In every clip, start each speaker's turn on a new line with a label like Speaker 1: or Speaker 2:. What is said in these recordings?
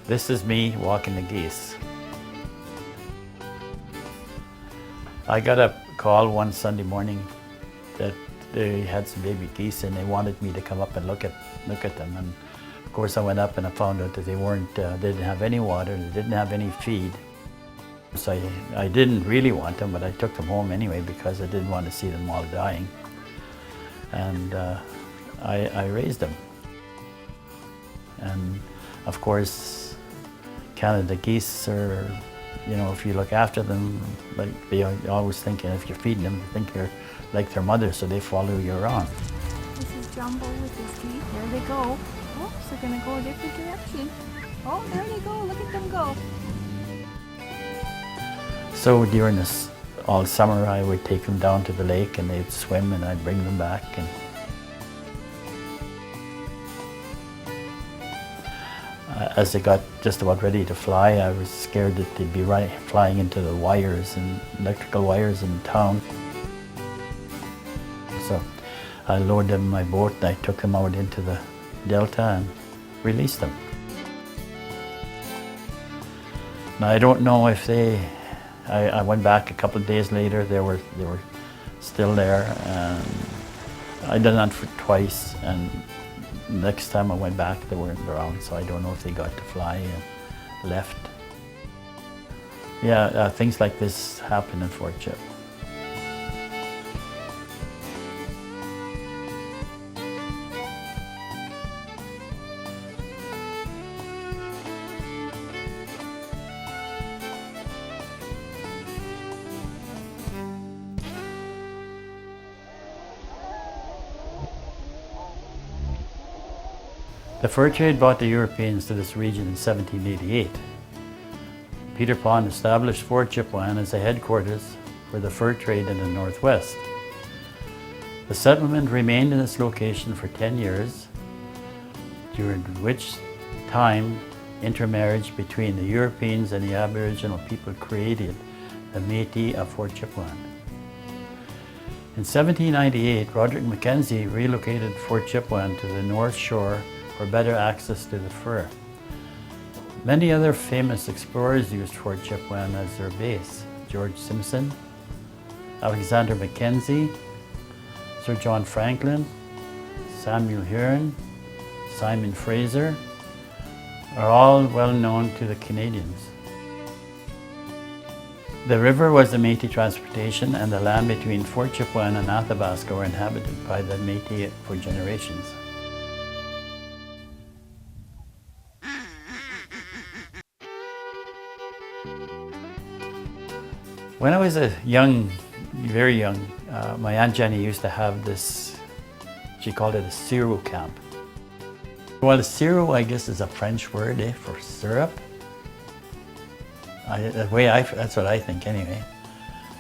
Speaker 1: This is me walking the geese. I got a call one Sunday morning that they had some baby geese and they wanted me to come up and look at them. And of course I went up and I found out that they didn't have any water, they didn't have any feed. So I didn't really want them, but I took them home anyway because I didn't want to see them all dying. And I raised them. And of course, Canada geese are, you know, if you look after them, like they always think, if you're feeding them, they think you're like their mother, so they follow you around.
Speaker 2: This is Jumbo with his teeth. There they go. Oops, they're gonna go a different direction. Oh, there they go. Look at them go.
Speaker 1: So during this all summer, I would take them down to the lake and they'd swim and I'd bring them back. And as they got just about ready to fly, I was scared that they'd be flying into the wires and electrical wires in town. So I lowered them in my boat and I took them out into the delta and released them. Now I don't know if I went back a couple of days later, they were still there, and I done that for twice, and next time I went back they weren't around, so I don't know if they got to fly and left. Yeah, things like this happen in Fort Chip. The fur trade brought the Europeans to this region in 1788. Peter Pond established Fort Chipewyan as the headquarters for the fur trade in the Northwest. The settlement remained in its location for 10 years, during which time intermarriage between the Europeans and the Aboriginal people created the Metis of Fort Chipewyan. In 1798, Roderick Mackenzie relocated Fort Chipewyan to the North Shore for better access to the fur. Many other famous explorers used Fort Chipewyan as their base. George Simpson, Alexander Mackenzie, Sir John Franklin, Samuel Huron, Simon Fraser are all well known to the Canadians. The river was the Métis transportation, and the land between Fort Chipewyan and Athabasca were inhabited by the Métis for generations. When I was very young, my Aunt Jenny used to have this, she called it a sirop camp. Well, sirop, I guess, is a French word for syrup. That's what I think anyway.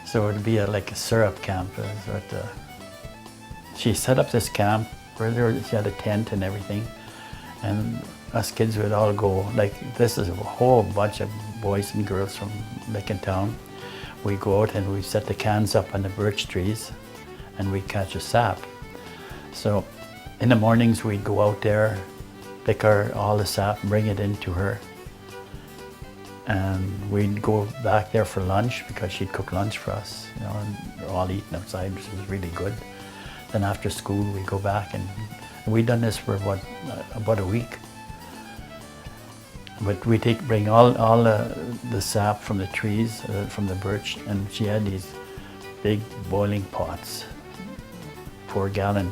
Speaker 1: So it would be like a syrup camp. She set up this camp where she had a tent and everything, and us kids would all go, like this is a whole bunch of boys and girls from Lincoln Town. We go out and we set the cans up on the birch trees and we catch a sap. So in the mornings we'd go out there, pick all the sap, bring it into her. And we'd go back there for lunch because she'd cook lunch for us, you know, and we're all eating outside, which was really good. Then after school we'd go back and we'd done this for about a week. But we bring all the sap from the trees, from the birch, and she had these big boiling pots, 4-gallon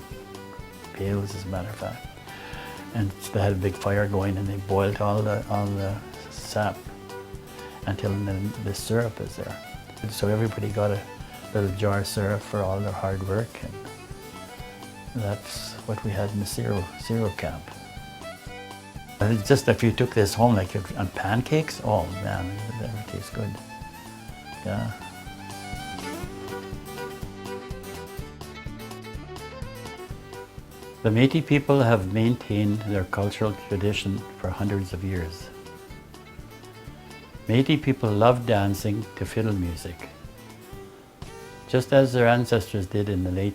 Speaker 1: pails as a matter of fact. And they had a big fire going and they boiled all the sap until the syrup is there. And so everybody got a little jar of syrup for all their hard work, and that's what we had in the zero camp. And it's just if you took this home like on pancakes, oh man, that would taste good. Yeah. The Métis people have maintained their cultural tradition for hundreds of years. Métis people love dancing to fiddle music, just as their ancestors did in the late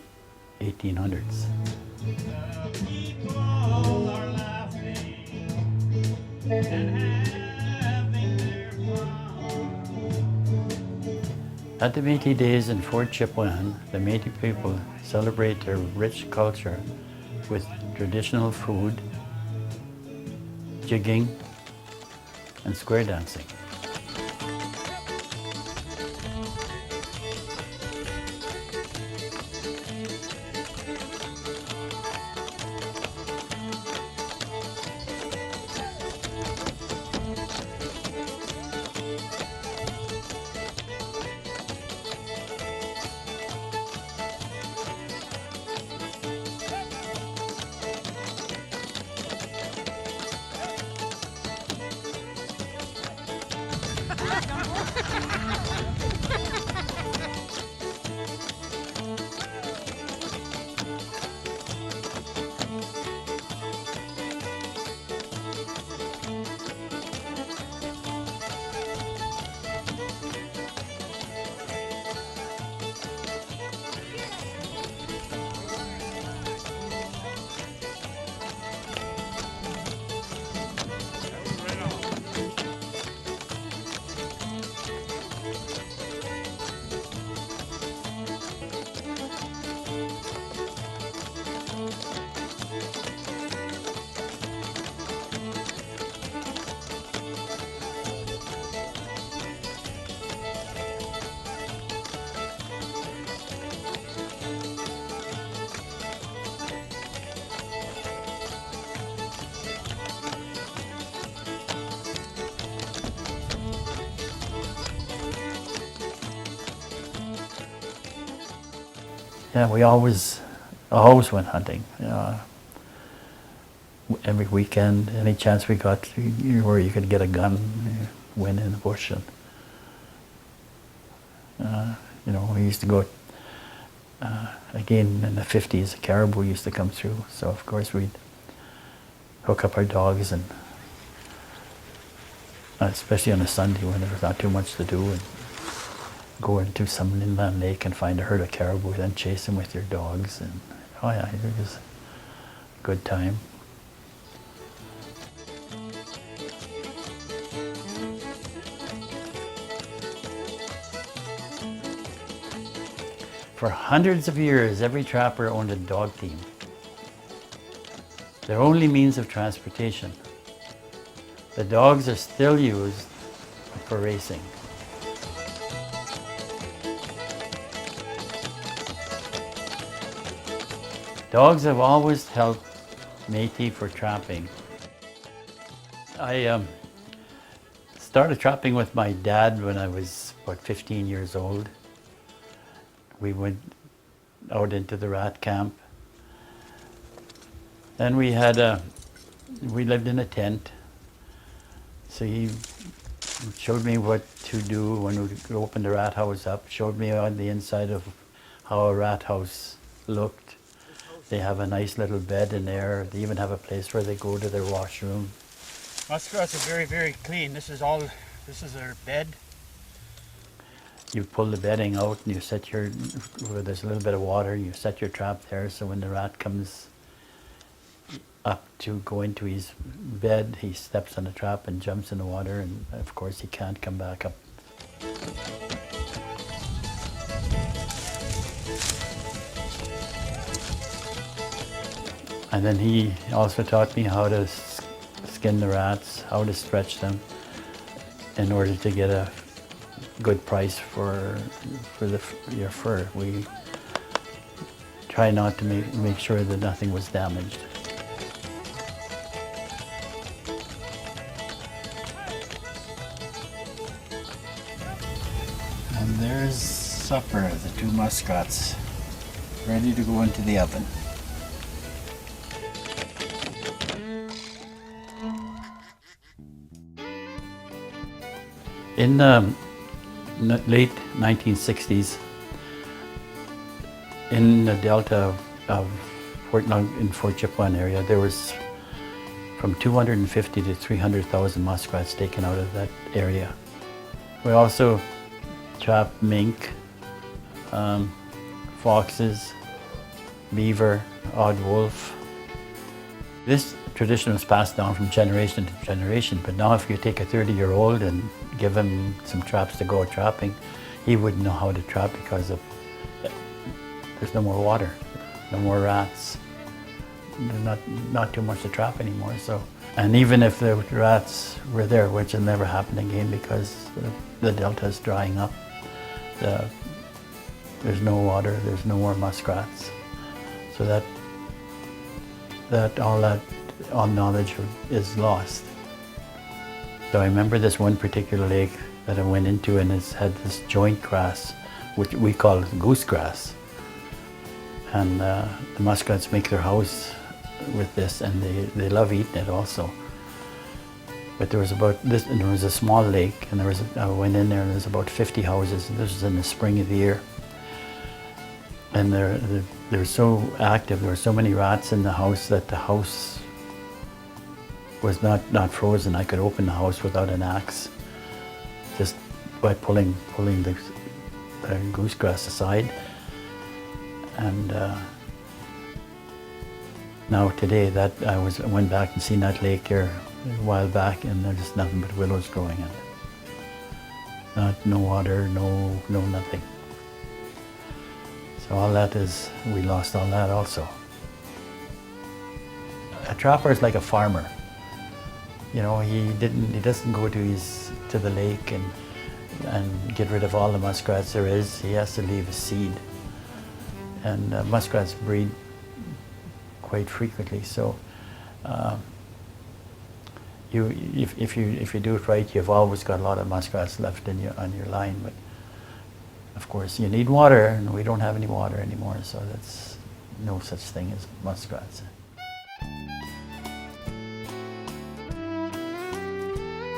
Speaker 1: 1800s. At the Métis Days in Fort Chipewyan, the Métis people celebrate their rich culture with traditional food, jigging, and square dancing. Yeah, we always went hunting. Every weekend, any chance we got where you could get a gun, went in the bush, and we used to go. Again, in the 50s, a caribou used to come through, so of course we'd hook up our dogs, and especially on a Sunday when there was not too much to do, and go into some inland lake and find a herd of caribou, then chase them with your dogs, and oh yeah, it was a good time. For hundreds of years, every trapper owned a dog team. Their only means of transportation. The dogs are still used for racing. Dogs have always helped Métis for trapping. I started trapping with my dad when I was about 15 years old. We went out into the rat camp. Then we lived in a tent. So he showed me what to do when we opened the rat house up, showed me on the inside of how a rat house looked. They have a nice little bed in there. They even have a place where they go to their washroom.
Speaker 3: Muskrats are very, very clean. This is their bed.
Speaker 1: You pull the bedding out and you set where there's a little bit of water, you set your trap there, so when the rat comes up to go into his bed, he steps on the trap and jumps in the water, and of course he can't come back up. And then he also taught me how to skin the rats, how to stretch them in order to get a good price for your fur. We try not to make sure that nothing was damaged. And there's supper, the two muskrats, ready to go into the oven. In the late 1960s, in the delta of in Fort Chipewyan area, there was from 250 to 300,000 muskrats taken out of that area. We also trapped mink, foxes, beaver, odd wolf. This tradition was passed down from generation to generation, but now if you take a 30-year-old and give him some traps to go trapping, he wouldn't know how to trap because there's no more water, no more rats. There's not too much to trap anymore. So, and even if the rats were there, which will never happen again because the delta is drying up, there's no water, there's no more muskrats. So all knowledge is lost. So I remember this one particular lake that I went into, and it's had this joint grass, which we call goose grass. And the muskrats make their house with this, and they love eating it also. But there was a small lake, and I went in there, and there was about 50 houses, and this was in the spring of the year. And they're so active, there were so many rats in the house that the house was not frozen. I could open the house without an axe, just by pulling the goose grass aside. And now today, I went back and seen that lake here a while back, and there's just nothing but willows growing in it. No water, no nothing. So all that we lost all that also. A trapper is like a farmer. You know, he doesn't go to the lake and get rid of all the muskrats there is. He has to leave a seed. And muskrats breed quite frequently. So if you do it right, you've always got a lot of muskrats left on your line. But of course, you need water, and we don't have any water anymore, so that's no such thing as muskrats.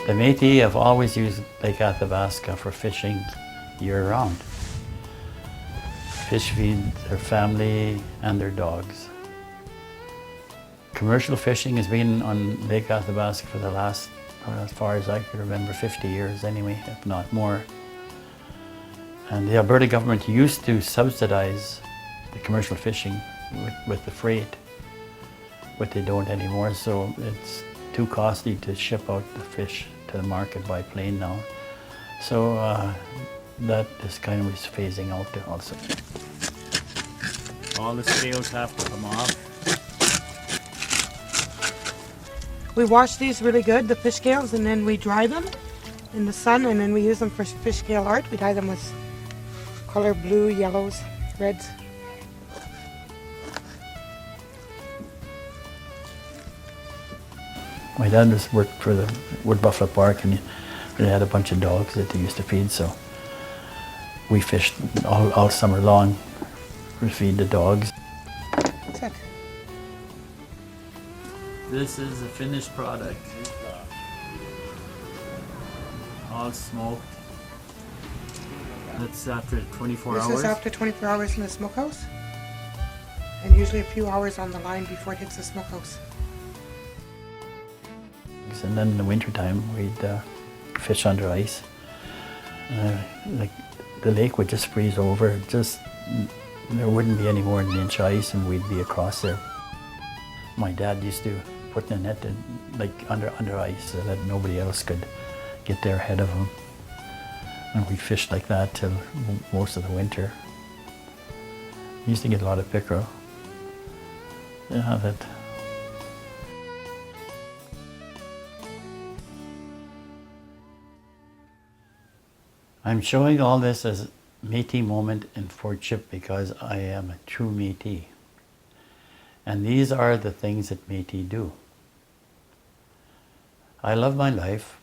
Speaker 1: The Métis have always used Lake Athabasca for fishing year-round. Fish feed their family and their dogs. Commercial fishing has been on Lake Athabasca for the last, as far as I can remember, 50 years anyway, if not more. And the Alberta government used to subsidize the commercial fishing with the freight, but they don't anymore, so it's too costly to ship out the fish to the market by plane now. So that is kind of phasing out also. All the scales have to come off.
Speaker 4: We wash these really good, the fish scales, and then we dry them in the sun, and then we use them for fish scale art. We dye them with color blue, yellows, reds.
Speaker 1: My dad just worked for the Wood Buffalo Park, and they had a bunch of dogs that they used to feed, so we fished all summer long to feed the dogs.
Speaker 4: What's that?
Speaker 1: This is a finished product. All smoked. That's after 24 hours.
Speaker 4: This is after 24 hours in the smokehouse, and usually a few hours on the line before it hits the smokehouse.
Speaker 1: And then in the winter time, we'd fish under ice. Like the lake would just freeze over. There wouldn't be any more than an inch of ice, and we'd be across there. My dad used to put the net in, like under ice, so that nobody else could get there ahead of him. And we fished like that till most of the winter. We used to get a lot of pickerel. Yeah, that. I'm showing all this as Métis moment in Fort Chip because I am a true Métis. And these are the things that Métis do. I love my life.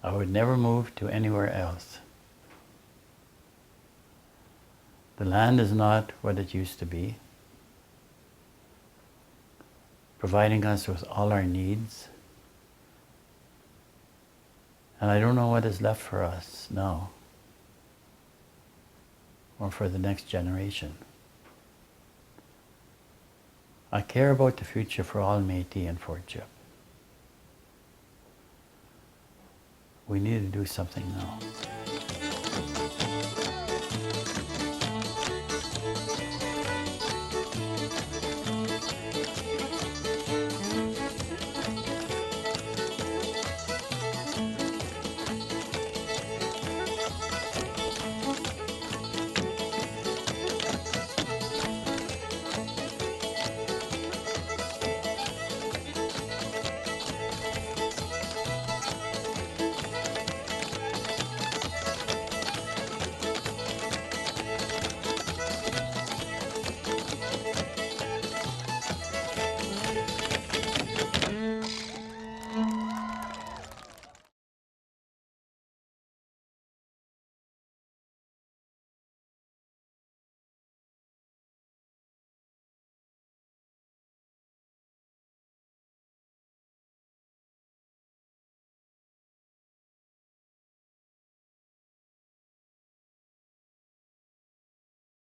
Speaker 1: I would never move to anywhere else. The land is not what it used to be, providing us with all our needs. And I don't know what is left for us now or for the next generation. I care about the future for all Métis in Fort Chip. We need to do something now.